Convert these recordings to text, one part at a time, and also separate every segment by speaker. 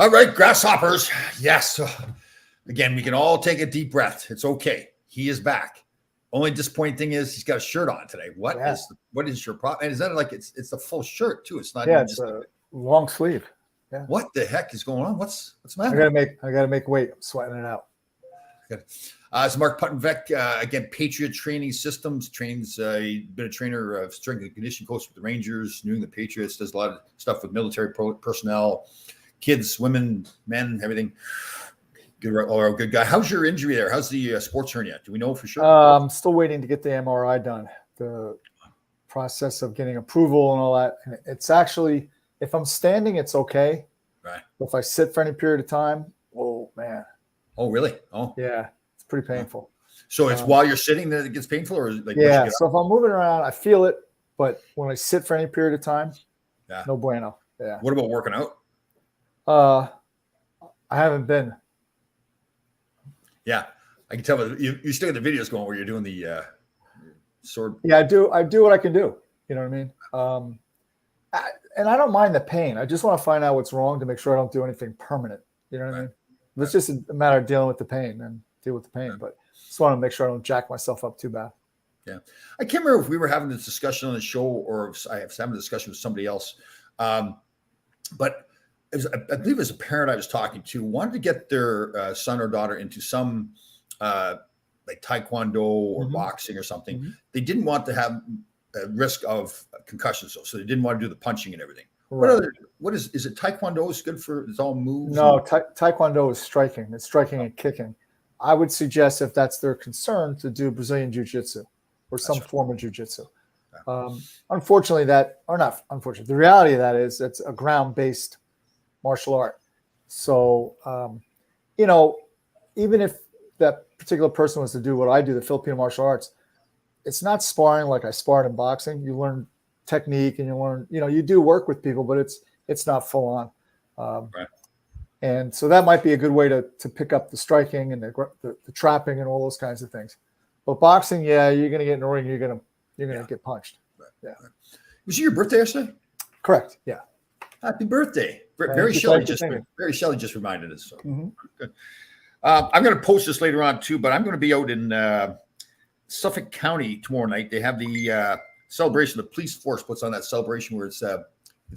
Speaker 1: All right, grasshoppers. Yes. Again, we can all take a deep breath. It's okay. He is back. Only disappointing thing is he's got a shirt on today. What is your problem? And is that like it's the full shirt too? It's not even
Speaker 2: it's a long sleeve. Yeah.
Speaker 1: What the heck is going on? What's the matter?
Speaker 2: I gotta make weight. I'm sweating it out.
Speaker 1: Good. It's Mark Puttenvec. Again, Patriot Training Systems trains. Been a trainer of strength and conditioning coach with the Rangers, New England Patriots. Does a lot of stuff with military personnel, kids, women, men, everything. Good guy. How's your injury there? How's the sports hernia? Do we know for sure?
Speaker 2: I'm still waiting to get the MRI done. The process of getting approval and all that. And it's actually, if I'm standing, it's okay.
Speaker 1: Right.
Speaker 2: But if I sit for any period of time, oh man.
Speaker 1: Oh really? Oh
Speaker 2: yeah, it's pretty painful.
Speaker 1: So it's while you're sitting that it gets painful, or is it like
Speaker 2: so if I'm moving around, I feel it, but when I sit for any period of time, no bueno. Yeah.
Speaker 1: What about working out?
Speaker 2: I haven't been.
Speaker 1: Yeah, I can tell. But you still got the videos going where you're doing the sword.
Speaker 2: Yeah, I do what I can do. You know what I mean? And I don't mind the pain. I just want to find out what's wrong to make sure I don't do anything permanent. You know what I mean? It's just a matter of dealing with the pain and deal with the pain. But just want to make sure I don't jack myself up too bad.
Speaker 1: Yeah, I can't remember if we were having this discussion on the show or if I have having a discussion with somebody else. But I believe it was a parent I was talking to wanted to get their son or daughter into some like taekwondo or boxing or something. Mm-hmm. They didn't want to have a risk of concussions, so they didn't want to do the punching and everything. Right. What is it? Taekwondo is good for it's all moves.
Speaker 2: No, taekwondo is striking. It's striking and kicking. I would suggest if that's their concern to do Brazilian jiu-jitsu or some form of jiu-jitsu. Unfortunately, the reality of that is it's a ground-based martial art. So, even if that particular person was to do what I do, the Filipino martial arts, it's not sparring like I sparred in boxing. You learn technique and you learn, you do work with people, but it's not full on. And so that might be a good way to pick up the striking and the trapping and all those kinds of things. But boxing, you're going to get in the ring, you're going to get punched. Yeah.
Speaker 1: Was it your birthday yesterday?
Speaker 2: Correct. Yeah.
Speaker 1: Happy birthday. Barry Shelley just reminded us. So. Good. I'm going to post this later on too, but I'm going to be out in Suffolk County tomorrow night. They have the celebration. The police force puts on that celebration where it's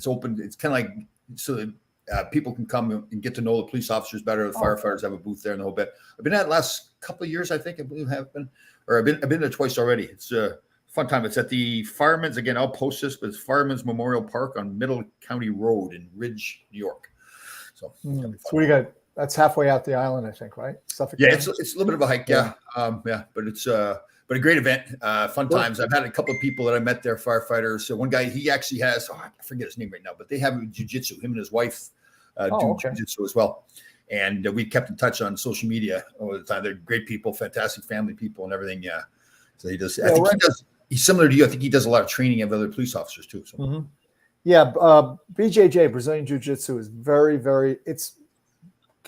Speaker 1: open. It's kind of like so that people can come and get to know the police officers better. The firefighters have a booth there and the whole bit. I've been at it last couple of years, I believe have been, or I've been there twice already. It's a fun time. It's at the Fireman's, again, I'll post this, but it's Fireman's Memorial Park on Middle County Road in Ridge, New York. So,
Speaker 2: so what do you got? That's halfway out the island, I think, right? Suffolk
Speaker 1: County? It's a little bit of a hike. Yeah. But it's but a great event, fun times. I've had a couple of people that I met there, firefighters. So one guy, he actually has, I forget his name right now, but they have jiu-jitsu. Him and his wife do jiu-jitsu as well. And we kept in touch on social media all the time. They're great people, fantastic family people and everything. Yeah. So he does, he's similar to you. I think he does a lot of training of other police officers too. So.
Speaker 2: Yeah. BJJ, Brazilian Jiu-Jitsu is very, very, it's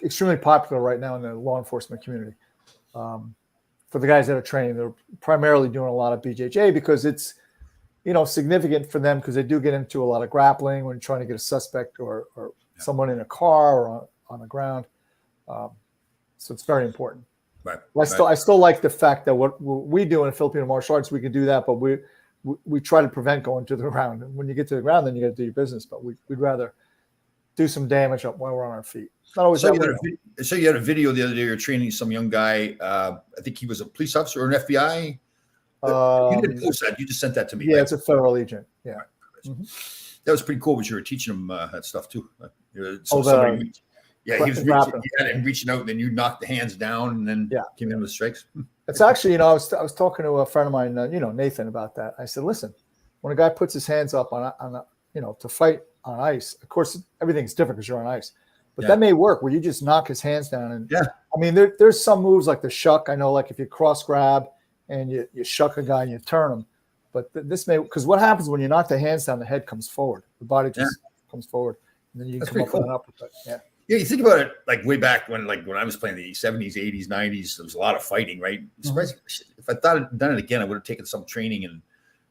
Speaker 2: extremely popular right now in the law enforcement community. For the guys that are training, they're primarily doing a lot of BJJ because it's, significant for them because they do get into a lot of grappling when trying to get a suspect or someone in a car or on the ground. So it's very important.
Speaker 1: Right.
Speaker 2: I still like the fact that what we do in Filipino martial arts, we can do that, but we try to prevent going to the ground. And when you get to the ground, then you got to do your business. But we'd rather do some damage up while we're on our feet. Not always. So
Speaker 1: you had a video the other day. You're training some young guy. I think he was a police officer or an FBI. You didn't post that. You just sent that to me.
Speaker 2: Yeah, right? It's a federal agent. Yeah.
Speaker 1: Right. That was pretty cool. But you were teaching him that stuff too. He was reaching out, and then you knocked the hands down, and then came in with strikes.
Speaker 2: It's actually, I was talking to a friend of mine, Nathan, about that. I said, listen, when a guy puts his hands up on to fight on ice, of course everything's different because you're on ice, but that may work where you just knock his hands down. And I mean, there's some moves like the shuck. I know, like if you cross grab and you shuck a guy and you turn him, but this may, because what happens when you knock the hands down, the head comes forward, the body just comes forward, and then you can come up with an uppercut. Yeah.
Speaker 1: Yeah, you think about it like way back when I was playing the 70s, 80s, 90s, there was a lot of fighting, right? If I thought I'd done it again, I would have taken some training in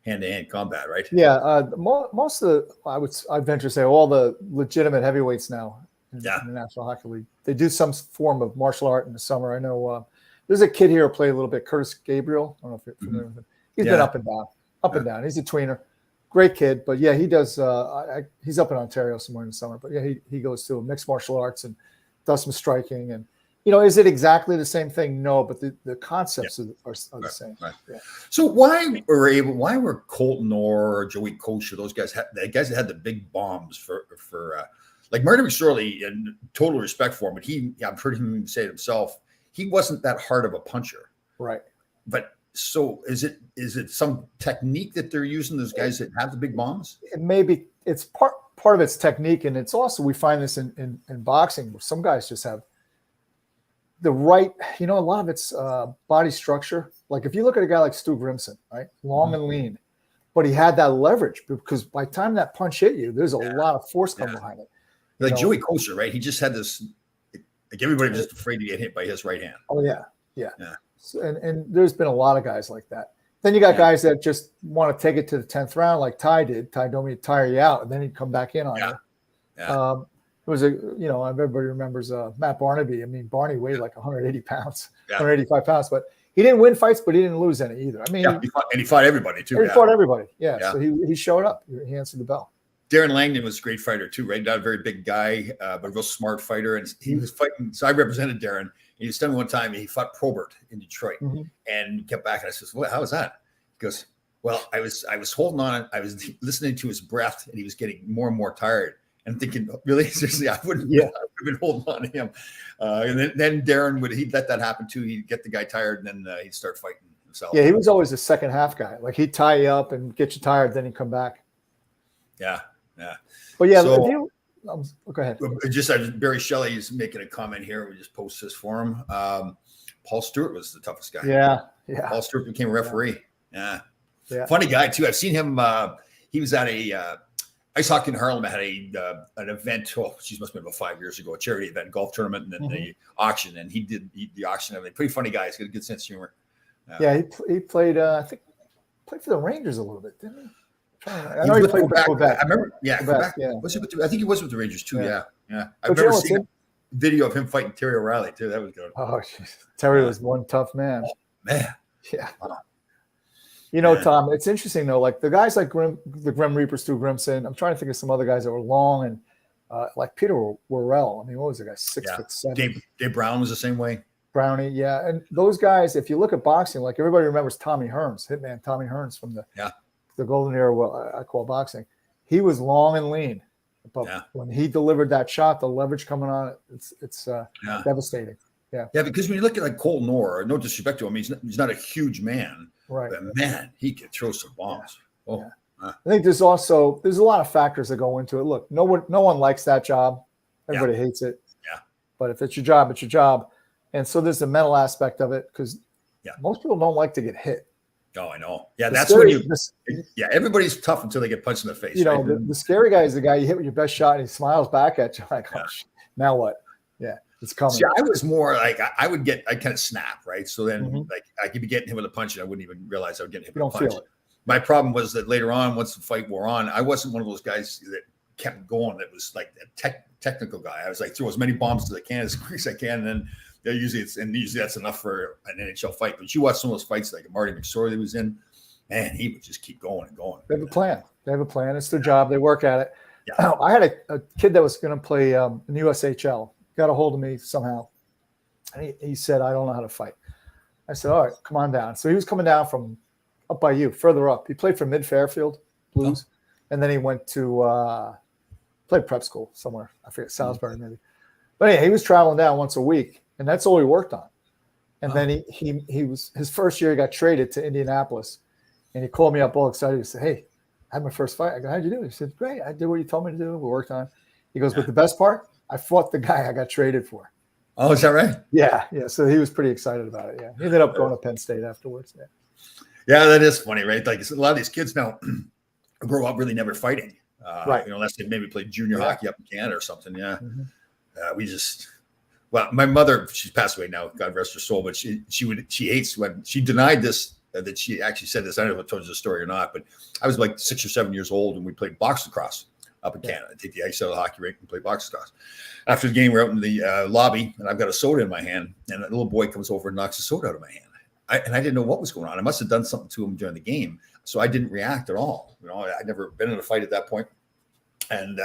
Speaker 1: hand-to-hand combat, right?
Speaker 2: Yeah, most of the, I'd venture to say all the legitimate heavyweights now in
Speaker 1: Yeah.
Speaker 2: the National Hockey League. They do some form of martial art in the summer. I know there's a kid here who played a little bit, Curtis Gabriel. I don't know if you're familiar with him. He's been up and down. He's a tweener. Great kid. But, yeah, he does he's up in Ontario somewhere in the summer. But, yeah, he goes to mixed martial arts and does some striking. And, is it exactly the same thing? No, but the concepts are the same.
Speaker 1: Right.
Speaker 2: Yeah.
Speaker 1: So why were Colton or Joey Kosher, those guys, the guys that had the big bombs for like Marty McSorley, and total respect for him, but I've heard him say it himself, he wasn't that hard of a puncher.
Speaker 2: Right.
Speaker 1: But so is it some technique that they're using, those guys that have the big bombs?
Speaker 2: It maybe it's part of its technique, and it's also, we find this in boxing where some guys just have the right, a lot of it's body structure. Like if you look at a guy like Stu Grimson, right, long and lean, but he had that leverage because by the time that punch hit you, there's a lot of force coming behind it.
Speaker 1: Like Joey Kosher, right? He just had this. Like everybody was just afraid to get hit by his right hand.
Speaker 2: Oh yeah. So, and there's been a lot of guys like that. Then you got guys that just want to take it to the 10th round, like Ty did. Ty told me to tire you out, and then he'd come back in on you.
Speaker 1: Yeah.
Speaker 2: It was everybody remembers Matt Barnaby. I mean, Barney weighed like 180 pounds, 185 pounds, but he didn't win fights, but he didn't lose any either. I mean,
Speaker 1: he fought everybody too.
Speaker 2: He fought everybody. Yeah. So he showed up. He answered the bell.
Speaker 1: Darren Langdon was a great fighter too, right? Not a very big guy, but a real smart fighter. And he was fighting. So I represented Darren. And he was telling me one time he fought Probert in Detroit and kept back. And I said, "Well, how was that?" He goes, "Well, I was holding on. I was listening to his breath, and he was getting more and more tired." And thinking, really, seriously, I would have been holding on to him. And then Darren he'd let that happen too. He'd get the guy tired, and then he'd start fighting himself.
Speaker 2: Yeah, he was always a second half guy. Like he'd tie you up and get you tired, then he'd come back.
Speaker 1: Yeah.
Speaker 2: But yeah, go ahead.
Speaker 1: Just Barry Shelley is making a comment here. We just post this for him. Paul Stewart was the toughest guy.
Speaker 2: Yeah.
Speaker 1: Paul Stewart became a referee. Yeah. Funny guy too. I've seen him. He was at a ice hockey in Harlem. Had an event. Oh, must have been about 5 years ago. A charity event, golf tournament, and then the auction. And he did the auction. Everything. Pretty funny guy. He's got a good sense of humor.
Speaker 2: He played. I think played for the Rangers a little bit, didn't he? I know he played
Speaker 1: back.
Speaker 2: Quebec.
Speaker 1: I remember. Yeah, Quebec.
Speaker 2: Yeah.
Speaker 1: I think he was with the Rangers too. Yeah. I remember seeing a video of him fighting Terry O'Reilly too. That was good.
Speaker 2: Oh, geez. Terry was one tough man.
Speaker 1: Oh, man.
Speaker 2: Yeah. Wow. Tom, it's interesting though. Like the guys like the Grim Reaper, Stu Grimson. I'm trying to think of some other guys that were long and like Peter Worrell. I mean, what was the guy? 6'7".
Speaker 1: Dave Brown was the same way.
Speaker 2: Brownie, yeah. And those guys, if you look at boxing, like everybody remembers Tommy Hearns, Hitman Tommy Hearns from the golden era, I call boxing. He was long and lean, but when he delivered that shot, the leverage coming on it, it's devastating. Yeah,
Speaker 1: because when you look at like Colton Orr, no disrespect to him, he's not a huge man,
Speaker 2: right?
Speaker 1: But man, he can throw some bombs.
Speaker 2: Yeah. I think there's a lot of factors that go into it. Look, no one likes that job. Everybody hates it. Yeah, but if it's your job, it's your job. And so there's the mental aspect of it because most people don't like to get hit.
Speaker 1: Oh, I know. Yeah, that's when everybody's tough until they get punched in the face.
Speaker 2: The scary guy is the guy you hit with your best shot and he smiles back at you like, now what? Yeah, it's coming.
Speaker 1: See, I was more like I kind of snap, right? So then like I could be getting hit with a punch and I wouldn't even realize I was getting hit with a punch. My problem was that later on, once the fight wore on, I wasn't one of those guys that kept going. That was like a technical guy. I was like, throw as many bombs as I can, as quick as I can, and then usually that's enough for an NHL fight. But you watch some of those fights like Marty McSorley that was in, man, he would just keep going and going.
Speaker 2: They have a plan. It's their job. They work at it. Yeah. I had a kid that was going to play in the USHL. Got a hold of me somehow. And he said, I don't know how to fight. I said, all right, come on down. So he was coming down from up by you, further up. He played for Mid-Fairfield Blues. And then he went to played prep school somewhere. I forget, Salisbury maybe. But anyway, he was traveling down once a week. And that's all he worked on. And then he was his first year, he got traded to Indianapolis. And he called me up all excited. He said, hey, I had my first fight. I go, how'd you do? He said, great. I did what you told me to do. We worked on it. He goes, but the best part, I fought the guy I got traded for.
Speaker 1: Oh, is that right?
Speaker 2: Yeah. So he was pretty excited about it. Yeah. He ended up going to Penn State afterwards.
Speaker 1: Yeah, that is funny, right? Like a lot of these kids now grow up really never fighting. Right. Unless they maybe played junior hockey up in Canada or something. Yeah. Well, my mother, she's passed away now, God rest her soul, but she hates when she denied this, that she actually said this. I don't know if I told you the story or not, but I was like 6 or 7 years old and we played box lacrosse up in Canada. Take the ice out of the hockey rink and play box toss. After the game, we're out in the lobby, and I've got a soda in my hand, and a little boy comes over and knocks the soda out of my hand. I didn't know what was going on. I must have done something to him during the game, so I didn't react at all. I'd never been in a fight at that point. And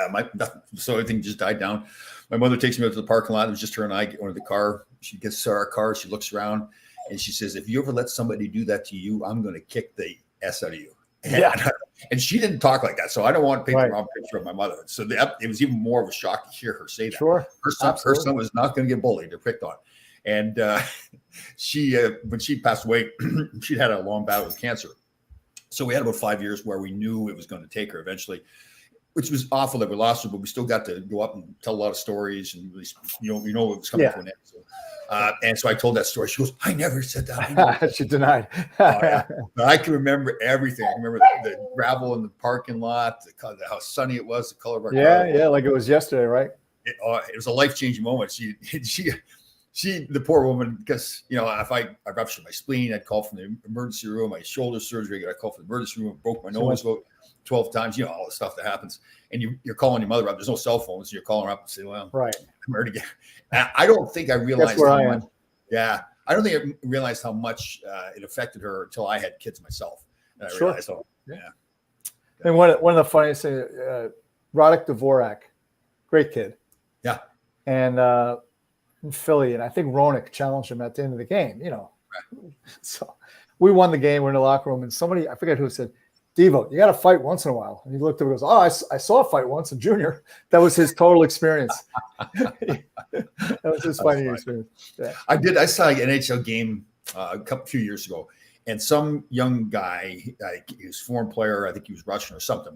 Speaker 1: so everything just died down. My mother takes me out to the parking lot. It was just her and I get into the car. She gets to our car. She looks around and she says, "If you ever let somebody do that to you, I'm going to kick the S out of you." And she didn't talk like that. So I don't want to paint the wrong picture of my mother. So it was even more of a shock to hear her say that.
Speaker 2: Sure.
Speaker 1: Her son was not going to get bullied or picked on. And she, when she passed away, she'd had a long battle with cancer. So we had about 5 years where we knew it was going to take her eventually, which was awful that we lost her, but we still got to go up and tell a lot of stories, and really, it was coming to an end. So, and so I told that story. She goes, "I never said that."
Speaker 2: She denied.
Speaker 1: But I can remember everything. I remember the gravel in the parking lot, how sunny it was, the color of our car.
Speaker 2: Yeah, like it was yesterday, right?
Speaker 1: It was a life-changing moment. She, the poor woman, because if I ruptured my spleen, I'd call from the emergency room. My shoulder surgery, I'd call from the emergency room. Broke my nose about 12 times. All the stuff that happens, and you're calling your mother up. There's no cell phones. So you're calling her up and say, "Well,
Speaker 2: right,
Speaker 1: I'm ready to get." I don't think I realized.
Speaker 2: That's where I am.
Speaker 1: Yeah, I don't think I realized how much it affected her until I had kids myself, and I realized,
Speaker 2: And one of the funniest things, Radek Dvorak, great kid.
Speaker 1: Yeah,
Speaker 2: and. In Philly, and I think Roenick challenged him at the end of the game,
Speaker 1: Right.
Speaker 2: So we won the game. We're in the locker room, and somebody, I forget who, said, "Devo, you got to fight once in a while." And he looked up and goes, "Oh, I saw a fight once in junior." That was his total experience. That was his fighting experience. Yeah.
Speaker 1: I saw an NHL game few years ago, and some young guy, he was a foreign player, I think he was Russian or something.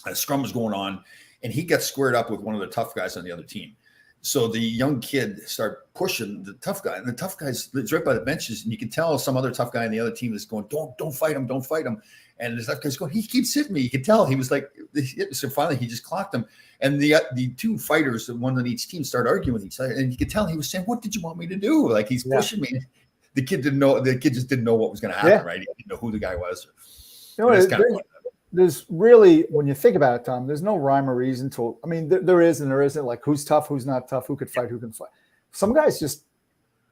Speaker 1: A scrum was going on, and he got squared up with one of the tough guys on the other team. So the young kid started pushing the tough guy, and the tough guy's right by the benches, and you can tell some other tough guy on the other team is going, "Don't fight him, don't fight him." And the tough guy's going, "He keeps hitting me." You can tell he was like, so finally he just clocked him. And the two fighters, one on each team, started arguing with each other, and you could tell he was saying, "What did you want me to do?" Like he's pushing me. The kid didn't know. The kid just didn't know what was going to happen, right? He didn't know who the guy was.
Speaker 2: There's really, when you think about it, Tom, there's no rhyme or reason to. I mean, there is and there isn't. Like, who's tough, who's not tough, who could fight, who can fight. Some guys just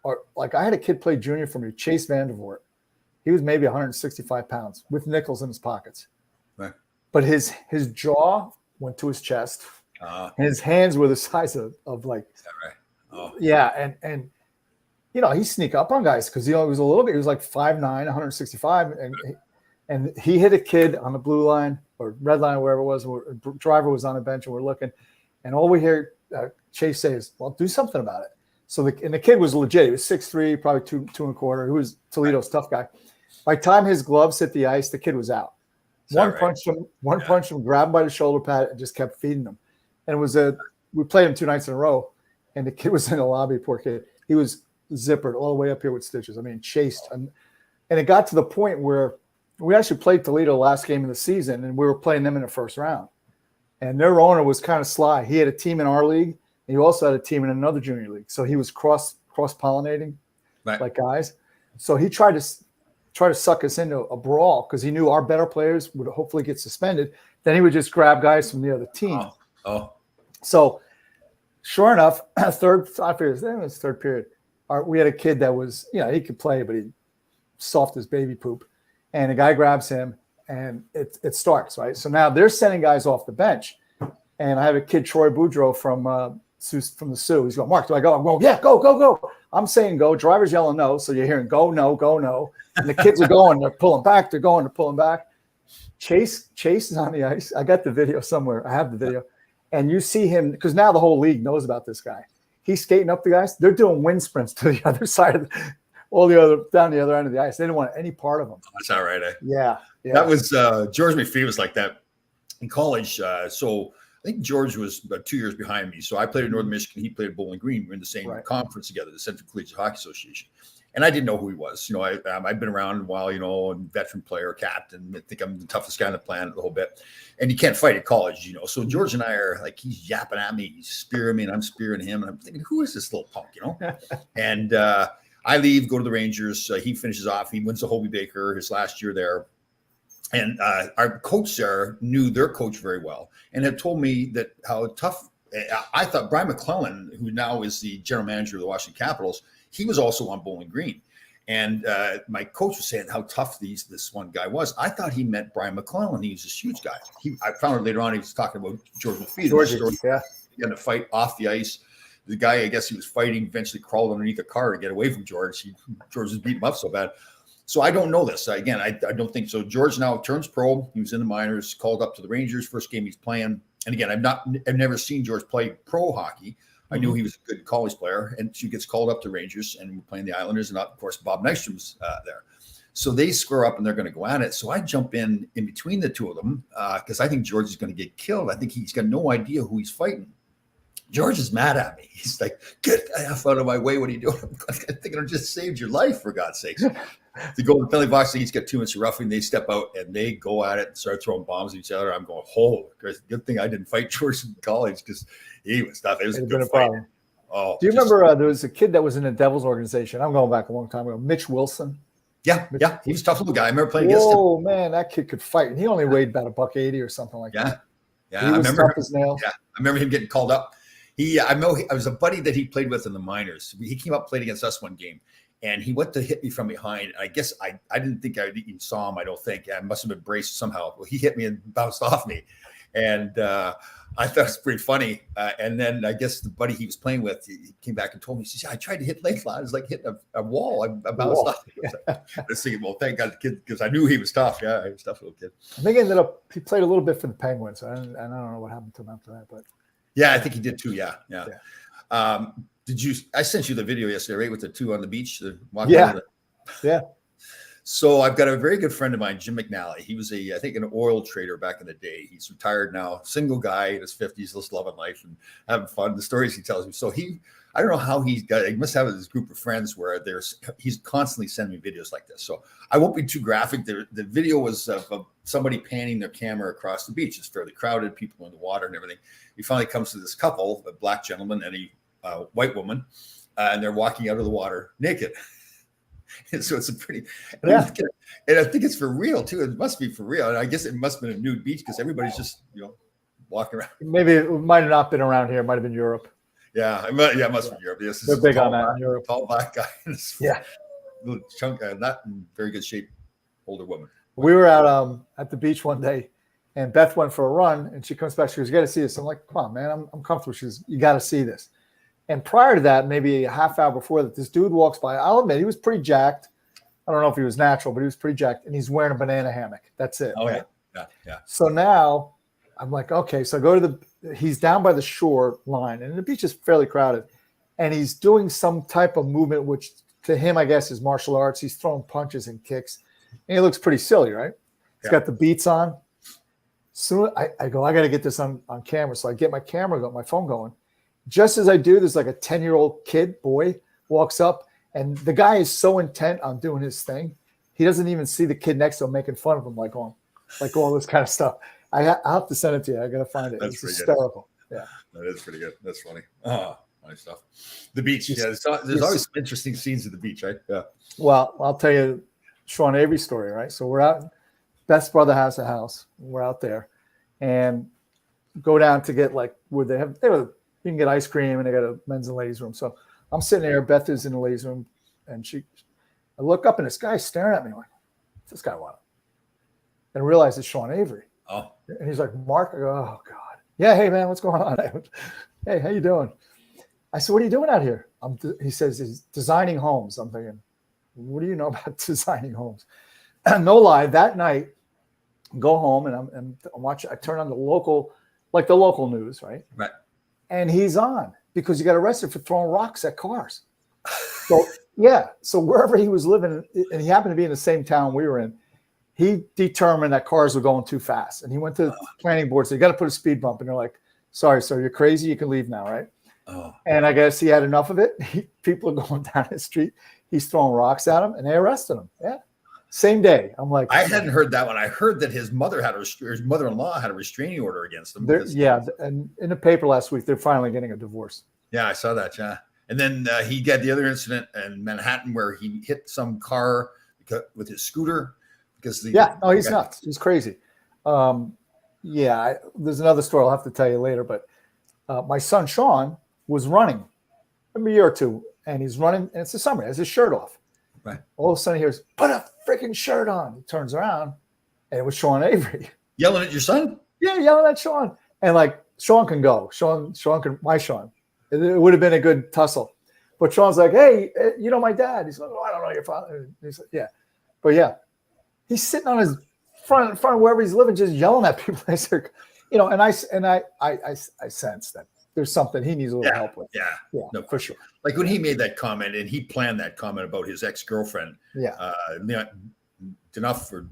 Speaker 2: are like, I had a kid play junior for me, Chase Vandervoort. He was maybe 165 pounds with nickels in his pockets,
Speaker 1: right.
Speaker 2: But his jaw went to his chest. And his hands were the size of like,
Speaker 1: is that right? Oh.
Speaker 2: Yeah, and he sneak up on guys because he was a little bit. He was like 5'9", 165, and he hit a kid on the blue line or red line, wherever it was. Driver was on the bench, and we're looking, and all we hear Chase say is, "Well, do something about it." So the kid was legit. He was 6'3", probably 2.25. He was Toledo's tough guy. By the time his gloves hit the ice, the kid was out. One punched him, grabbed him by the shoulder pad, and just kept feeding him. And it was we played him 2 nights in a row, and the kid was in the lobby. Poor kid. He was zippered all the way up here with stitches. I mean, chased, and it got to the point where we actually played Toledo last game of the season, and we were playing them in the first round. And their owner was kind of sly. He had a team in our league, and he also had a team in another junior league. So he was cross-pollinating, like guys. So he tried to suck us into a brawl because he knew our better players would hopefully get suspended. Then he would just grab guys from the other team. So sure enough, third period, we had a kid that was, he could play, but he soft as baby poop. And a guy grabs him, and it starts, right? So now they're sending guys off the bench. And I have a kid, Troy Boudreau from the Sioux. He's going, "Mark, do I go?" I'm going, "Yeah, go." I'm saying go. Driver's yelling no. So you're hearing go, no. And the kids are going. They're pulling back. They're going. They're pulling back. Chase is on the ice. I got the video somewhere. I have the video. And you see him, because now the whole league knows about this guy. He's skating up the guys. They're doing wind sprints to the other side of down the other end of the ice. They didn't want any part of him.
Speaker 1: That's all right.
Speaker 2: Yeah.
Speaker 1: That was George McPhee was like that in college. So I think George was about 2 years behind me. So I played at Northern Michigan. He played at Bowling Green. We were in the same conference together, the Central Collegiate Hockey Association. And I didn't know who he was. I've been around a while, and veteran player, captain. I think I'm the toughest guy on the planet, the whole bit. And you can't fight at college, So George and I are like, he's yapping at me, he's spearing me, and I'm spearing him. And I'm thinking, who is this little punk, And I leave, go to the Rangers. He finishes off. He wins the Hobey Baker his last year there. And our coach there knew their coach very well and had told me that how tough. I thought Brian McClellan, who now is the general manager of the Washington Capitals, he was also on Bowling Green. And my coach was saying how tough this one guy was. I thought he meant Brian McClellan. He was this huge guy. I found out later on he was talking about George McPhee.
Speaker 2: Yeah.
Speaker 1: He had to fight off the ice. The guy, I guess he was fighting, eventually crawled underneath a car to get away from George. George was beating him up so bad. So I don't know this. Again, I don't think so. George now turns pro. He was in the minors, called up to the Rangers, first game he's playing. And again, I've never seen George play pro hockey. I knew he was a good college player, and she gets called up to Rangers, and we're playing the Islanders, and of course Bob Nystrom's there. So they square up, and they're going to go at it. So I jump in between the two of them because I think George is going to get killed. I think he's got no idea who he's fighting. George is mad at me. He's like, "Get the F out of my way! What are you doing?" I'm thinking, I just saved your life, for God's sakes. To go in the penalty box, he's got 2 minutes of roughing. They step out and they go at it and start throwing bombs at each other. I'm going, "Oh, good thing I didn't fight George in college because he was tough." It was a good fight.
Speaker 2: Oh, do you remember there was a kid that was in the Devils organization? I'm going back a long time ago. Mitch Wilson.
Speaker 1: Yeah, he was a tough little guy. I remember playing against him.
Speaker 2: Oh man, that kid could fight, and he only weighed about $180 or something like that.
Speaker 1: Yeah,
Speaker 2: he was tough as nails.
Speaker 1: Yeah, I remember him getting called up. I was a buddy that he played with in the minors. He came up, played against us one game, and he went to hit me from behind. I guess I didn't think I even saw him. I don't think. I must have been braced somehow. Well, he hit me and bounced off me, and I thought it was pretty funny. And then I guess the buddy he was playing with, he came back and told me, he said, "I tried to hit Laidlaw. It was like hitting a wall. I bounced off." I was thinking, well, thank God the kid, because I knew he was tough. Yeah, he was a tough little kid.
Speaker 2: I think he played a little bit for the Penguins. I don't know what happened to him after that, but
Speaker 1: yeah, I think he did too. Yeah. I sent you the video yesterday, right, with the two on the beach?
Speaker 2: Yeah.
Speaker 1: So I've got a very good friend of mine, Jim McNally. He was I think an oil trader back in the day. He's retired now, single guy in his 50s, just loving life and having fun. The stories he tells me. So I don't know how he must have this group of friends where he's constantly sending me videos like this. So I won't be too graphic. The video was of somebody panning their camera across the beach. It's fairly crowded, people in the water and everything. He finally comes to this couple, a black gentleman and a white woman, and they're walking out of the water naked. And so it's and I think it's for real too. It must be for real. And I guess it must have been a nude beach because everybody's just, walking around.
Speaker 2: Maybe it might have not been around here. It might have been Europe.
Speaker 1: Yeah, it must be Europe. Yes,
Speaker 2: they're big on that in Europe.
Speaker 1: Tall black guy.
Speaker 2: Yeah,
Speaker 1: little chunk, not in very good shape, older woman.
Speaker 2: We were out at the beach one day, and Beth went for a run, and she comes back. She goes, "You got to see this." I'm like, "Come on, man, I'm comfortable." She goes, "You got to see this." And prior to that, maybe a half hour before that, this dude walks by. I'll admit, he was pretty jacked. I don't know if he was natural, but he was pretty jacked, and he's wearing a banana hammock. That's it.
Speaker 1: Oh, right? Yeah.
Speaker 2: So now I'm like, okay, so I go to he's down by the shore line, and the beach is fairly crowded, and he's doing some type of movement, which to him, I guess, is martial arts. He's throwing punches and kicks, and he looks pretty silly, right? He's got the beats on. So I go, I got to get this on camera. So I get my phone going. Just as I do, there's like a 10-year-old boy walks up, and the guy is so intent on doing his thing, he doesn't even see the kid next to him making fun of him, like all this kind of stuff. I'll have to send it to you. I got to find it. It's hysterical. Good. Yeah,
Speaker 1: that is pretty good. That's funny. Nice stuff. The beach. There's always some interesting scenes at the beach, right? Yeah.
Speaker 2: Well, I'll tell you Sean Avery's story, right? So we're out. Beth's brother has a house. We're out there, and go down to get where you can get ice cream, and they got a men's and ladies room. So I'm sitting there. Beth is in the ladies room, and I look up, and this guy's staring at me like, "What's this guy want?" And I realize it's Sean Avery.
Speaker 1: Oh.
Speaker 2: And he's like, "Mark." I go, "Oh God, yeah. Hey man, what's going on?" "Hey, how you doing?" I said, "What are you doing out here?" He says he's designing homes. I'm thinking, what do you know about designing homes? No lie. That night, go home and I'm watching. I turn on the local news, right?
Speaker 1: Right.
Speaker 2: And he's on because he got arrested for throwing rocks at cars. So yeah. So wherever he was living, and he happened to be in the same town we were in, he determined that cars were going too fast, and he went to the planning board. So you got to put a speed bump, and they're like, "Sorry, sir, you're crazy. You can leave now, right?" Oh. And I guess he had enough of it. People are going down the street. He's throwing rocks at him, and they arrested him. Yeah, same day. I'm like,
Speaker 1: I hadn't heard that one. I heard that his mother-in-law had a restraining order against him.
Speaker 2: And in the paper last week, they're finally getting a divorce.
Speaker 1: Yeah, I saw that. Yeah, and then he got the other incident in Manhattan where he hit some car with his scooter because
Speaker 2: no, he's nuts. He's crazy. There's another story I'll have to tell you later, but my son Sean was running a year or two, and he's running, and it's the summer. He has his shirt off.
Speaker 1: Right.
Speaker 2: All of a sudden, he hears, "Put a freaking shirt on." He turns around, and it was Sean Avery.
Speaker 1: Yelling at your son?
Speaker 2: Yeah, yelling at Sean. And like, Sean can go. Sean can, my Sean. It would have been a good tussle. But Sean's like, "Hey, you know my dad?" He's like, "Oh, I don't know your father." He's like, "Yeah." But yeah, he's sitting on his front of wherever he's living, just yelling at people. I said, and I sense that there's something he needs a little help with.
Speaker 1: Yeah,
Speaker 2: no, for sure.
Speaker 1: Like when he made that comment, and he planned that comment about his ex-girlfriend.
Speaker 2: Yeah.
Speaker 1: Enough for.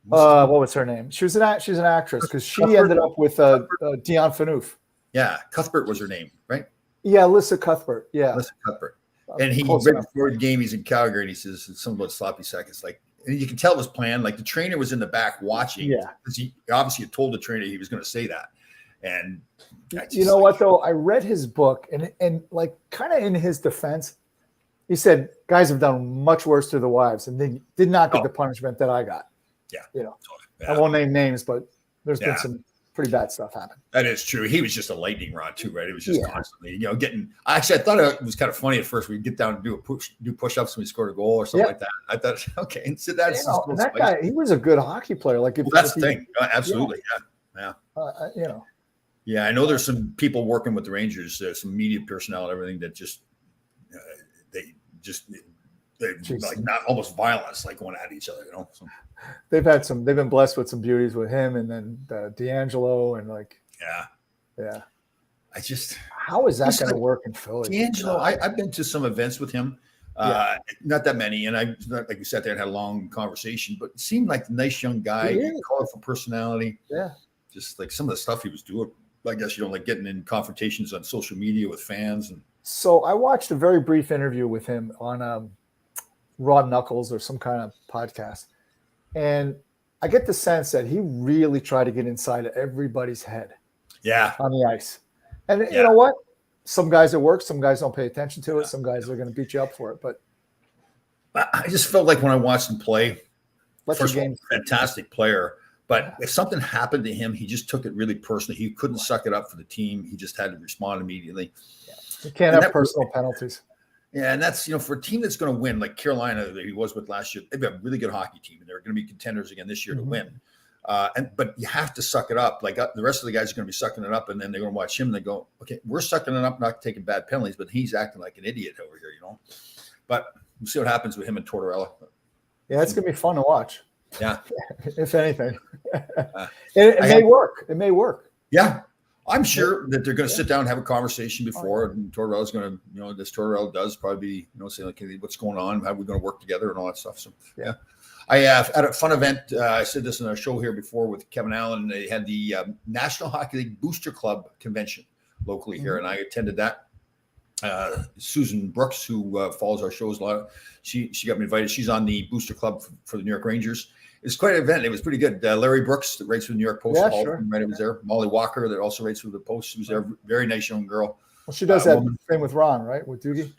Speaker 2: What was her name? She's an actress, because she ended up with Dion Phaneuf.
Speaker 1: Yeah, Cuthbert was her name, right?
Speaker 2: Yeah, Alyssa Cuthbert. Yeah,
Speaker 1: Alyssa Cuthbert. And he right before the game, he's in Calgary, and he says something about sloppy seconds. Like, and you can tell it was planned. Like the trainer was in the back watching.
Speaker 2: Yeah,
Speaker 1: because he obviously had told the trainer he was going to say that. And
Speaker 2: you know what though? I read his book, and like kind of in his defense, he said guys have done much worse to the wives, and they did not get the punishment that I got.
Speaker 1: Yeah,
Speaker 2: I won't name names, but there's been some pretty bad stuff happen.
Speaker 1: That is true. He was just a lightning rod too, right? It was just constantly, getting. Actually, I thought it was kind of funny at first. We'd get down and do push-ups when we scored a goal or something like that. I thought, okay, and so that's
Speaker 2: that guy. He was a good hockey player. Like
Speaker 1: that's the thing. Absolutely, yeah. Yeah, I know there's some people working with the Rangers, some media personnel and everything that just they like not almost violence, like going at each other, So.
Speaker 2: They've been blessed with some beauties with him, and then D'Angelo, and like how is that going to work in Philly?
Speaker 1: D'Angelo, I've been to some events with him, not that many, and I like we sat there and had a long conversation, but it seemed like a nice young guy, colorful personality.
Speaker 2: Yeah, just
Speaker 1: like some of the stuff he was doing. I guess like getting in confrontations on social media with fans. And
Speaker 2: so I watched a very brief interview with him on Rod Knuckles or some kind of podcast. And I get the sense that he really tried to get inside of everybody's head.
Speaker 1: Yeah.
Speaker 2: On the ice. And you know what? Some guys it works. Some guys don't pay attention to it. Some guys are going to beat you up for it. But
Speaker 1: I just felt like when I watched him play, first of all, fantastic player. But if something happened to him, he just took it really personally. He couldn't suck it up for the team. He just had to respond immediately.
Speaker 2: You can't have personal penalties.
Speaker 1: Yeah, and that's, for a team that's going to win, like Carolina that he was with last year, they've got a really good hockey team, and they're going to be contenders again this year to win. But you have to suck it up. Like the rest of the guys are going to be sucking it up, and then they're going to watch him, and they go, okay, we're sucking it up, not taking bad penalties, but he's acting like an idiot over here, But we'll see what happens with him and Tortorella.
Speaker 2: Yeah, it's going to be fun to watch.
Speaker 1: Yeah.
Speaker 2: If anything. It may work. It may work.
Speaker 1: Yeah. I'm sure that they're going to sit down and have a conversation before, and Tortorella's going to, this Tortorella does probably, say, like, hey, what's going on? How are we going to work together and all that stuff? So, yeah. I have at a fun event, I said this in our show here before with Kevin Allen, they had the National Hockey League Booster Club convention locally here, and I attended that. Susan Brooks, who follows our shows a lot, she got me invited. She's on the Booster Club for the New York Rangers. It's quite an event. It was pretty good. Larry Brooks, that writes for the New York Post, right, was there. Molly Walker, that also writes for the Post, she was there. Very nice young girl.
Speaker 2: Well, she does that thing with Ron, right? With Doogie.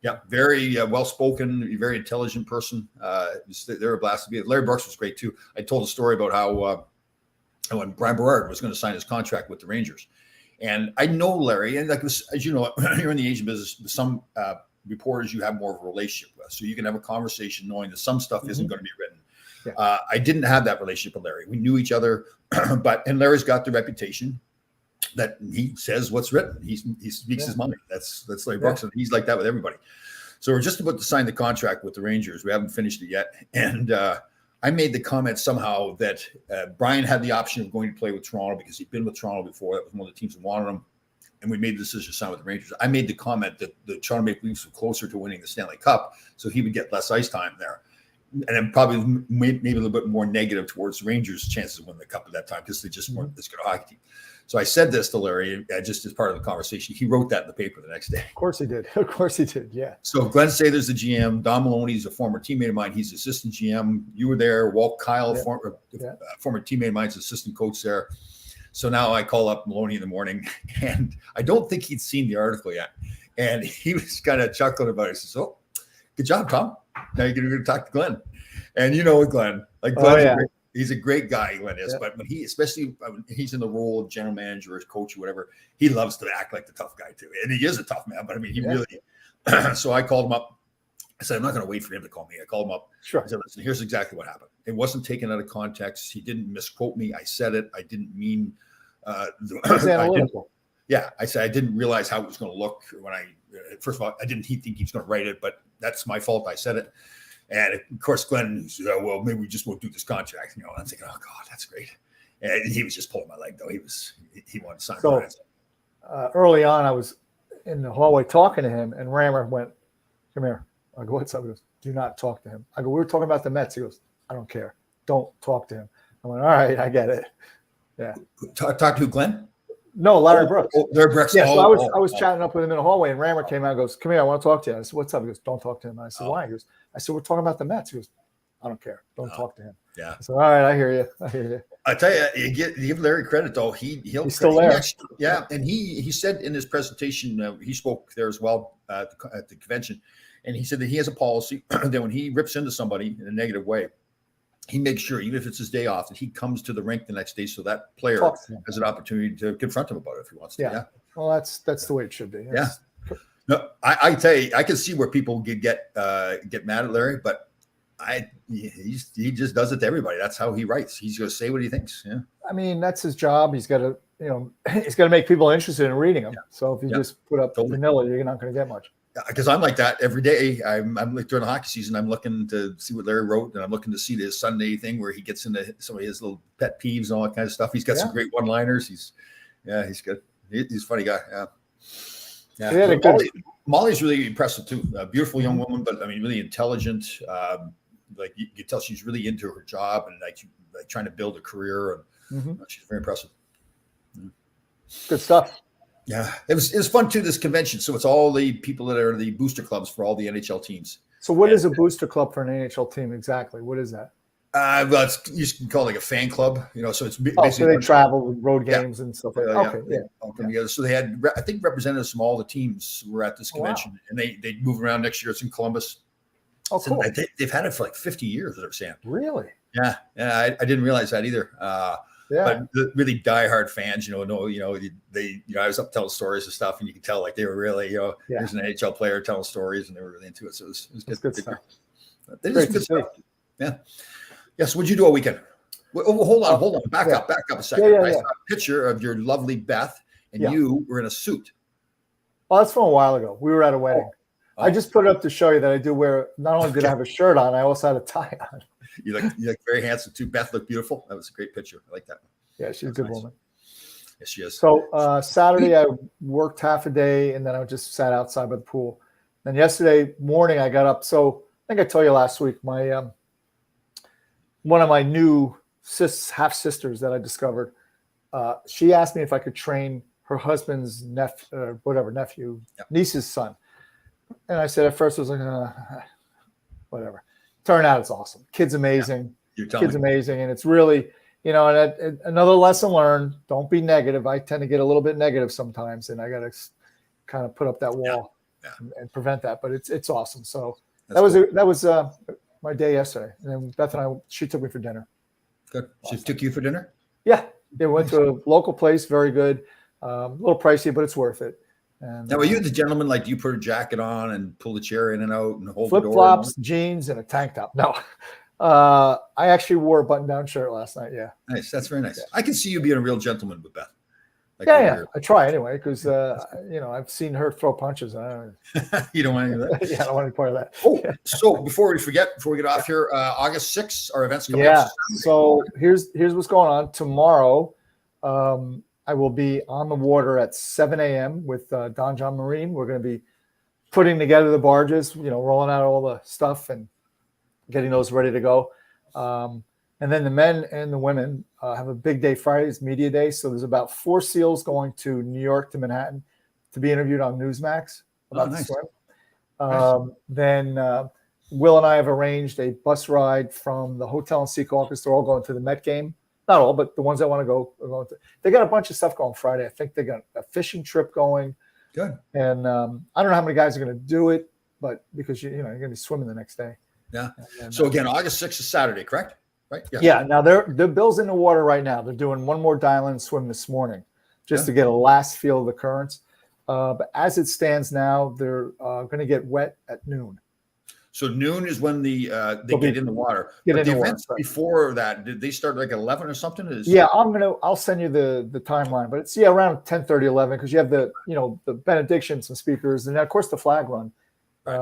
Speaker 1: Yeah. Very well-spoken, very intelligent person. They're a blast to be. Larry Brooks was great too. I told a story about how when Brian Berard was going to sign his contract with the Rangers, and I know Larry, and like this, as you know, you're in the agent business. Some reporters you have more of a relationship with, so you can have a conversation knowing that some stuff isn't going to be written. Yeah. I didn't have that relationship with Larry. We knew each other, and Larry's got the reputation that he says what's written. He speaks his mind. That's Larry Brooks, and he's like that with everybody. So we're just about to sign the contract with the Rangers. We haven't finished it yet, and I made the comment somehow that Brian had the option of going to play with Toronto because he'd been with Toronto before. That was one of the teams that wanted him, and we made the decision to sign with the Rangers. I made the comment that the Toronto Maple Leafs were closer to winning the Stanley Cup, so he would get less ice time there. And then probably maybe a little bit more negative towards the Rangers' chances of winning the cup at that time because they just weren't this good a hockey team. So I said this to Larry just as part of the conversation. He wrote that in the paper the next day.
Speaker 2: Of course he did. Of course he did. Yeah.
Speaker 1: So Glenn Sather's the GM. Don Maloney's a former teammate of mine. He's assistant GM. You were there. Walt Kyle, former teammate of mine's assistant coach there. So now I call up Maloney in the morning, and I don't think he'd seen the article yet. And he was kind of chuckling about it. He says, "Oh, good job, Tom. Now you're going to talk to Glenn." And you know Glenn, like
Speaker 2: Oh,
Speaker 1: Glenn's
Speaker 2: yeah.
Speaker 1: he's a great guy, Glenn is.
Speaker 2: Yeah.
Speaker 1: But when especially when he's in the role of general manager or coach or whatever, he loves to act like the tough guy too. And he is a tough man, but I mean, he really. So I called him up. I said, I'm not going to wait for him to call me. I called him up.
Speaker 2: Sure.
Speaker 1: I said, listen, here's exactly what happened. It wasn't taken out of context. He didn't misquote me. I said it. I didn't mean.
Speaker 2: It's analytical.
Speaker 1: I said I didn't realize how it was going to look when I. First of all, I didn't think he was going to write it, but that's my fault. I said it. And of course, Glenn said, well, maybe we just won't do this contract. I'm thinking, oh God, that's great. And he was just pulling my leg, though. He wanted to sign.
Speaker 2: So early on, I was in the hallway talking to him, and Rammer went, "Come here." I go, "What's up?" He goes, "Do not talk to him." I go, "We were talking about the Mets." He goes, "I don't care. Don't talk to him." I went, "All right, I get it." Yeah.
Speaker 1: Talk to Glenn?
Speaker 2: No, Larry Brooks.
Speaker 1: Larry Brooks.
Speaker 2: Yeah, so I was chatting up with him in the hallway, and Rammer came out and goes, "Come here, I want to talk to you." I said, "What's up?" He goes, "Don't talk to him." I said, "Why?" He goes, "I said, we're talking about the Mets." He goes, "I don't care. Don't talk to him."
Speaker 1: Yeah.
Speaker 2: I said, "All right, I hear you. I hear you."
Speaker 1: I tell you, you give Larry credit though. He's
Speaker 2: still there.
Speaker 1: And he said in his presentation, he spoke there as well at the convention, and he said that he has a policy that when he rips into somebody in a negative way, he makes sure, even if it's his day off, that he comes to the rink the next day so that player has an opportunity to confront him about it if he wants to.
Speaker 2: Yeah. Well, that's the way it should be.
Speaker 1: That's, No, I tell you, I can see where people get mad at Larry, but he just does it to everybody. That's how he writes. He's going to say what he thinks. Yeah.
Speaker 2: I mean, that's his job. He's got to, he's got to make people interested in reading him. Yeah. So if you just put up vanilla, you're not going to get much.
Speaker 1: Because I'm like that every day. I'm like during the hockey season, I'm looking to see what Larry wrote, and I'm looking to see this Sunday thing where he gets into some of his little pet peeves and all that kind of stuff. He's got some great one-liners. He's good. He's a funny guy. Yeah. Molly's really impressive too. A beautiful young woman, but I mean, really intelligent. Like you can tell she's really into her job and like trying to build a career, and she's very impressive.
Speaker 2: Good stuff.
Speaker 1: Yeah, it was fun too. This convention, so it's all the people that are the booster clubs for all the NHL teams.
Speaker 2: So, what is a booster club for an NHL team exactly? What is that?
Speaker 1: Well, you can call it like a fan club, So it's
Speaker 2: basically so they travel road games and stuff like that. Okay,
Speaker 1: all come together. So they had, I think, representatives from all the teams were at this convention, and they move around next year. It's in Columbus.
Speaker 2: Oh, cool.
Speaker 1: They've had it for like 50 years, they're saying.
Speaker 2: Really?
Speaker 1: Yeah. I didn't realize that either. But the really diehard fans, I was up telling stories and stuff, and you can tell like they were really, there's an NHL player telling stories, and they were really into it. So it was good stuff. They did some good stuff. Yeah. Yes. What'd you do all weekend? Oh, hold on. Back up a second. I saw a picture of your lovely Beth, and you were in a suit.
Speaker 2: Well, that's from a while ago. We were at a wedding. Oh. I just put it up to show you that I do wear. Not only did I have a shirt on, I also had a tie on.
Speaker 1: You look very handsome too. Beth looked beautiful. That was a great picture. I like that one.
Speaker 2: Yeah, she's a good woman.
Speaker 1: Yes, she is.
Speaker 2: So Saturday I worked half a day, and then I just sat outside by the pool. Then yesterday morning I got up. So I think I told you last week my one of my new half sisters that I discovered. She asked me if I could train her husband's nephew, niece's son. And I said at first I was like, whatever. Turned out it's awesome. Kid's amazing. Kid's amazing, and it's really, and another lesson learned: don't be negative. I tend to get a little bit negative sometimes, and I got to kind of put up that wall and prevent that. But it's awesome. So that was my day yesterday, and then Beth and she took me for dinner.
Speaker 1: Good. She took you for dinner?
Speaker 2: Yeah, we went to a local place. Very good. A little pricey, but it's worth it. And,
Speaker 1: now, are you the gentleman, like, do you put a jacket on and pull the chair in and out and hold the door?
Speaker 2: Flip-flops, jeans, and a tank top. No. I actually wore a button-down shirt last night, yeah.
Speaker 1: Nice. That's very nice. Yeah. I can see you being a real gentleman with Beth.
Speaker 2: Like I try anyway, because, I've seen her throw punches.
Speaker 1: You don't want any of that?
Speaker 2: Yeah, I don't want any part of that.
Speaker 1: Oh, so before we get off here, August 6th, our event's coming up.
Speaker 2: Yeah, so here's what's going on. Tomorrow, I will be on the water at 7 a.m. with Don John Marine. We're going to be putting together the barges, rolling out all the stuff and getting those ready to go. And then the men and the women have a big day Friday. It's media day. So there's about 4 SEALs going to New York to Manhattan to be interviewed on Newsmax about the swim. Then Will and I have arranged a bus ride from the hotel in Secaucus. They're all going to the Met game. Not all, but the ones that want to go are going to. They got a bunch of stuff going Friday. I think they got a fishing trip going.
Speaker 1: Good.
Speaker 2: And I don't know how many guys are going to do it, but because you're going to be swimming the next day.
Speaker 1: Yeah.
Speaker 2: And,
Speaker 1: So again, August 6th is Saturday, correct? Right? Yes.
Speaker 2: Yeah. Now the Bill's in the water right now. They're doing one more dial-in swim this morning, just to get a last feel of the currents. But as it stands now, they're going to get wet at noon.
Speaker 1: So noon is when they get in the water. But the events before that, did they start like 11 or something?
Speaker 2: I'll send you the timeline, but it's around 10:30, 11, because you have the benediction, some speakers, and then of course the flag run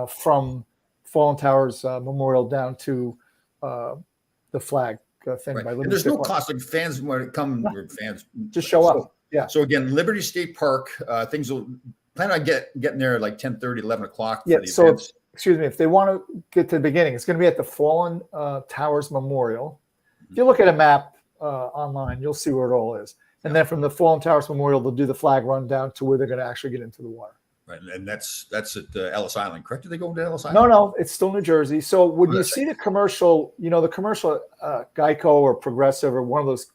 Speaker 2: from Fallen Towers Memorial down to the flag thing.
Speaker 1: Right. And there's no cost. Like fans when it come, fans
Speaker 2: just show up. Yeah.
Speaker 1: So again, Liberty State Park, things will plan on getting there at like 10:30, 11 o'clock.
Speaker 2: Yeah. So excuse me, if they want to get to the beginning, it's going to be at the Fallen Towers Memorial. If you look at a map online, you'll see where it all is. And then from the Fallen Towers Memorial, they'll do the flag run down to where they're going to actually get into the water.
Speaker 1: Right, and that's at Ellis Island, correct? Did they go to Ellis Island?
Speaker 2: No, it's still New Jersey. So when you see the commercial, the commercial Geico or Progressive or one of those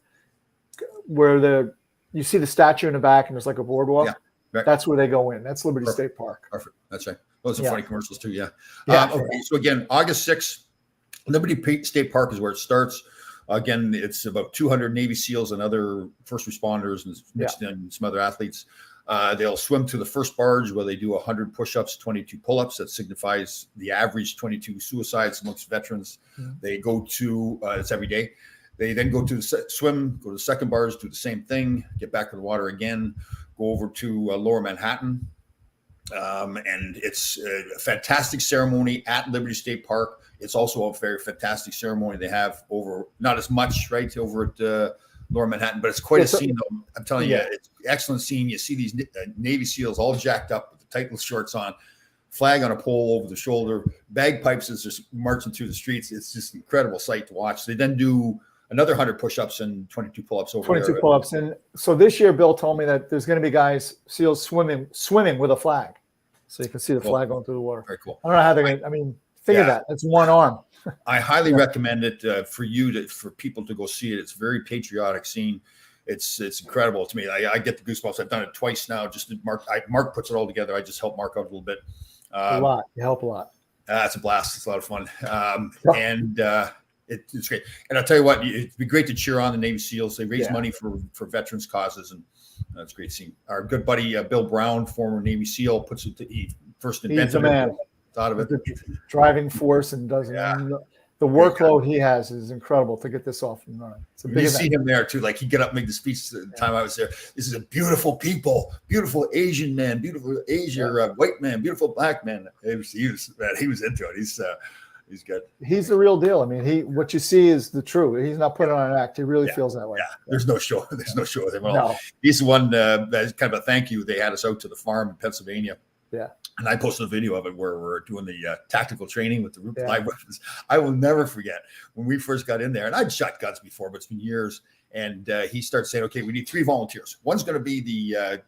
Speaker 2: where you see the statue in the back and there's like a boardwalk. Yeah, right. That's where they go in. That's Liberty State Park.
Speaker 1: Perfect. That's right. Those are funny commercials too. Yeah. Okay. So again, August 6th, Liberty State Park is where it starts. Again, it's about 200 Navy SEALs and other first responders and mixed in some other athletes. They'll swim to the first barge where they do 100 push-ups, 22 pull-ups. That signifies the average 22 suicides amongst veterans. Mm-hmm. They go to, it's every day. They then go to the swim, go to the second barge, do the same thing, get back to the water again, go over to Lower Manhattan. And it's a fantastic ceremony at Liberty State Park. It's also a very fantastic ceremony they have over, not as much, right, over at Lower Manhattan, but it's quite a scene, though. I'm telling you, it's an excellent scene. You see these Navy SEALs all jacked up with the tight little shorts on, flag on a pole over the shoulder, bagpipes as they're marching through the streets. It's just an incredible sight to watch. They then do another 100 push-ups and 22 pull-ups over
Speaker 2: 22 pull-ups. And so this year, Bill told me that there's going to be guys, SEALs swimming with a flag. So you can see the flag going through the water.
Speaker 1: Very cool.
Speaker 2: I don't know how they're going to, think of that. That's one arm.
Speaker 1: I highly recommend it for people to go see it. It's a very patriotic scene. It's incredible to me. I get the goosebumps. I've done it twice now. Just Mark puts it all together. I just help Mark out a little bit.
Speaker 2: A lot. You help a lot.
Speaker 1: It's a blast. It's a lot of fun. And it's great. And I'll tell you what, it'd be great to cheer on the Navy SEALs. They raise money for veterans causes, and that's a great scene. Our good buddy Bill Brown, former Navy SEAL, puts it to first invented.
Speaker 2: He's a man.
Speaker 1: Thought of it.
Speaker 2: The driving force and does the workload he has is incredible to get this off and running. It's a big event.
Speaker 1: See him there too. Like he'd get up and make the speech the time I was there. This is a beautiful people, beautiful Asian man, beautiful white man, beautiful black man. He was into it. He's good. He's
Speaker 2: the real deal. I mean, what you see is the truth. He's not putting on an act. He really feels that way.
Speaker 1: Yeah. There's no show. There's no show with him at all. No. He's the one that's kind of a thank you. They had us out to the farm in Pennsylvania.
Speaker 2: Yeah.
Speaker 1: And I posted a video of it where we're doing the tactical training with the live weapons. I will never forget when we first got in there, and I'd shot guns before, but it's been years. And he starts saying, okay, we need 3 volunteers. One's going to be the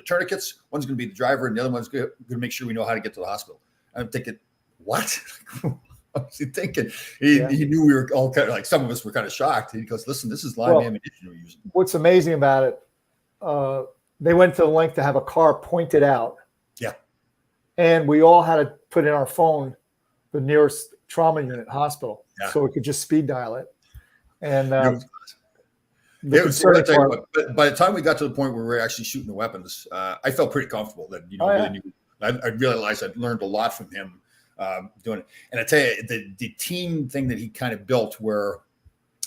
Speaker 1: tourniquets. One's going to be the driver. And the other one's going to make sure we know how to get to the hospital. I'm thinking, what? I was thinking he knew we were all kind of like, some of us were kind of shocked. He goes, listen, this is live ammunition we're using.
Speaker 2: What's amazing about it, they went to the length to have a car pointed out.
Speaker 1: Yeah.
Speaker 2: And we all had to put in our phone the nearest trauma unit hospital so we could just speed dial it. And
Speaker 1: by the time we got to the point where we were actually shooting the weapons, I felt pretty comfortable that, really knew. I realized I'd learned a lot from him doing it. And I tell you, the team thing that he kind of built, where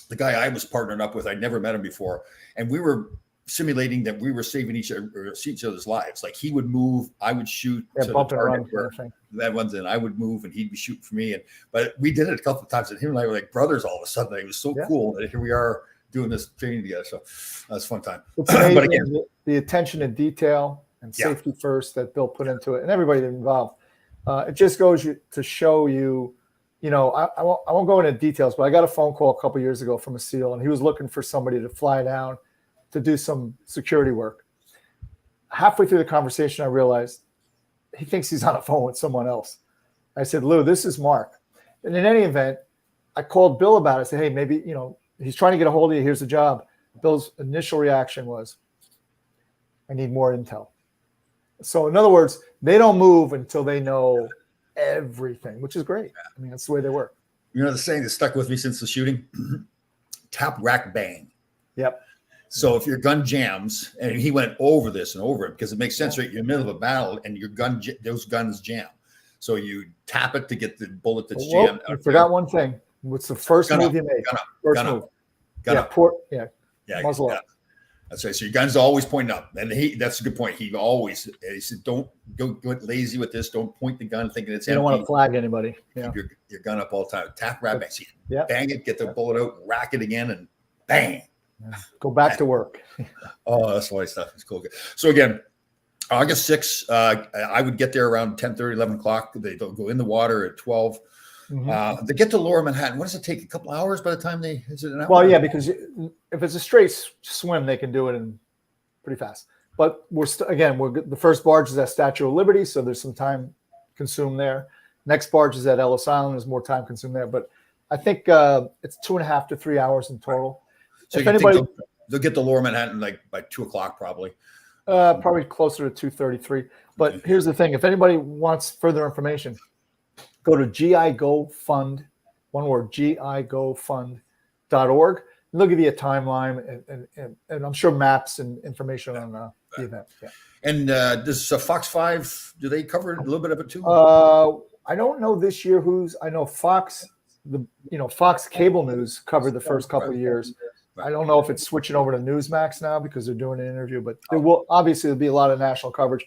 Speaker 1: the guy I was partnered up with, I'd never met him before. And we were simulating that we were saving each other's lives. Like he would move, I would shoot to the target where that one's in. I would move and he'd be shooting for me. But we did it a couple of times, and him and I were like brothers all of a sudden. It was so cool that here we are doing this training together. So that's a fun time.
Speaker 2: But again, the attention to detail and safety first that Bill put into it, and everybody involved. It just goes to show you, I won't go into details, but I got a phone call a couple of years ago from a SEAL, and he was looking for somebody to fly down to do some security work. Halfway through the conversation, I realized he thinks he's on a phone with someone else. I said, Lou, this is Mark. And in any event, I called Bill about it. I said, hey, maybe, he's trying to get a hold of you. Here's the job. Bill's initial reaction was, I need more intel. So in other words, they don't move until they know everything, which is great. I mean, that's the way they work.
Speaker 1: You know the saying that stuck with me since the shooting? Tap, rack, bang.
Speaker 2: Yep.
Speaker 1: So if your gun jams, and he went over this and over it because it makes sense, right? You're in the middle of a battle and your gun, those guns jam. So you tap it to get the bullet that's jammed.
Speaker 2: You forgot one thing. What's the first move you made? First move.
Speaker 1: Gun
Speaker 2: yeah,
Speaker 1: up.
Speaker 2: Yeah, muzzle up.
Speaker 1: That's right. So your gun's always pointing up. And that's a good point. He said, don't go lazy with this. Don't point the gun thinking it's empty.
Speaker 2: You don't want to flag anybody.
Speaker 1: Keep your gun up all the time. Tap, rack, bang.
Speaker 2: Yeah.
Speaker 1: Bang it, get the bullet out, rack it again, and bang.
Speaker 2: Go back to work.
Speaker 1: Oh, that's funny stuff. It's cool. So again, August 6th, I would get there around 10:30, 11 o'clock. They'll go in the water at 12. They get to Lower Manhattan. What does it take? A couple hours by the time is it an hour?
Speaker 2: Well, yeah, because if it's a straight swim, they can do it in pretty fast. But we're the first barge is at Statue of Liberty, so there's some time consumed there. Next barge is at Ellis Island. There's more time consumed there. But I think it's 2.5 to 3 hours in total.
Speaker 1: So
Speaker 2: if anybody,
Speaker 1: they'll get to Lower Manhattan like by 2 o'clock probably.
Speaker 2: Probably closer to 2:33. But here's the thing: if anybody wants further information, go to GIGoFund, one word, GIGoFund.org. They'll give you a timeline and I'm sure maps and information on the event. Yeah.
Speaker 1: And does Fox 5, do they cover a little bit of it too?
Speaker 2: I don't know this year I know Fox, Fox Cable News covered the first couple of years. I don't know if it's switching over to Newsmax now because they're doing an interview, but there'll be a lot of national coverage.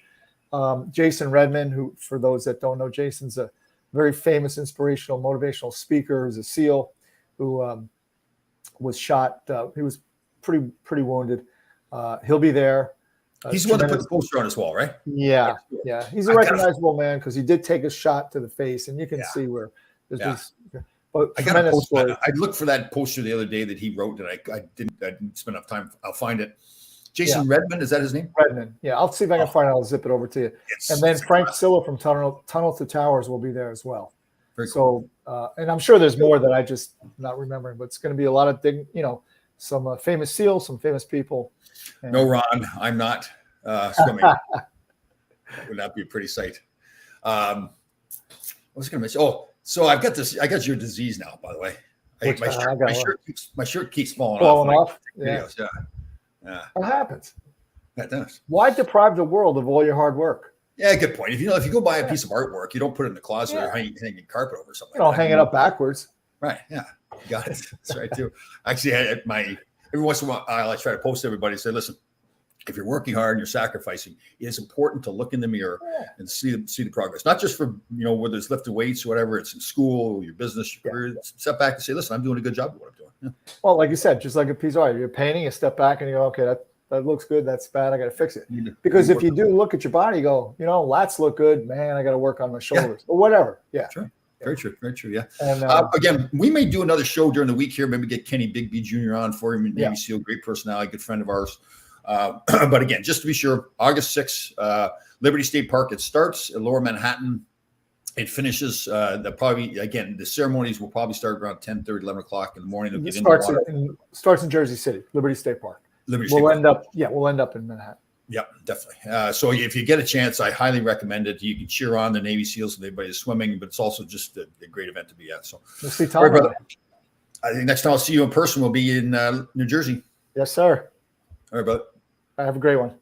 Speaker 2: Jason Redman, who, for those that don't know, Jason's a very famous, inspirational, motivational speaker. He's a SEAL who was shot. He was pretty wounded. He'll be there.
Speaker 1: He's the one that put the poster on his wall, right?
Speaker 2: Yeah. He's a recognizable man because he did take a shot to the face, and you can see where there's this. But
Speaker 1: I got a poster. I looked for that poster the other day that he wrote, and I didn't spend enough time. I'll find it. Jason Redman, is that his name?
Speaker 2: Redman. Yeah, I'll see if I can find it. I'll zip it over to you. And then Frank Silla from Tunnel to Towers will be there as well.
Speaker 1: Very cool.
Speaker 2: So, and I'm sure there's more that I just not remembering, but it's going to be a lot of some famous SEALs, some famous people.
Speaker 1: No, Ron, I'm not swimming. Would that be a pretty sight? What was I going to mention? Oh, so I got your disease now, by the way. My shirt keeps falling off.
Speaker 2: Yeah. What happens?
Speaker 1: That does.
Speaker 2: Why deprive the world of all your hard work?
Speaker 1: Yeah, good point. If you go buy a piece of artwork, you don't put it in the closet or hang carpet over something.
Speaker 2: You don't hang it up backwards.
Speaker 1: Right. Yeah. You got it. That's right too. Actually, every once in a while I try to post to everybody and say, listen, if you're working hard and you're sacrificing, it is important to look in the mirror and see the progress. Not just for whether it's lifting weights or whatever, it's in school, your business, your career. Step back and say, listen, I'm doing a good job of what I'm doing. Yeah.
Speaker 2: Well, like you said, just like a piece of art, you're painting, you step back and you go, okay, that looks good, that's bad, I got to fix it. Because if you do look at your body, you go, lats look good, man, I got to work on my shoulders or whatever. Yeah.
Speaker 1: Sure. Very true. Very true. Yeah.
Speaker 2: And
Speaker 1: again, we may do another show during the week here. Maybe get Kenny Bigby Jr. on for him. Navy SEAL, great personality, good friend of ours. But again, just to be sure, August 6th, Liberty State Park. It starts at Lower Manhattan. It finishes. The ceremonies will probably start around 10:30, 11 o'clock in the morning.
Speaker 2: It starts in Jersey City, Liberty State Park. We'll end up in Manhattan.
Speaker 1: Yep, definitely. So if you get a chance, I highly recommend it. You can cheer on the Navy SEALs and everybody is swimming, but it's also just a great event to be at. So
Speaker 2: we'll see Tom.
Speaker 1: I think next time I'll see you in person will be in New Jersey.
Speaker 2: Yes, sir.
Speaker 1: All right, brother.
Speaker 2: Have a great one.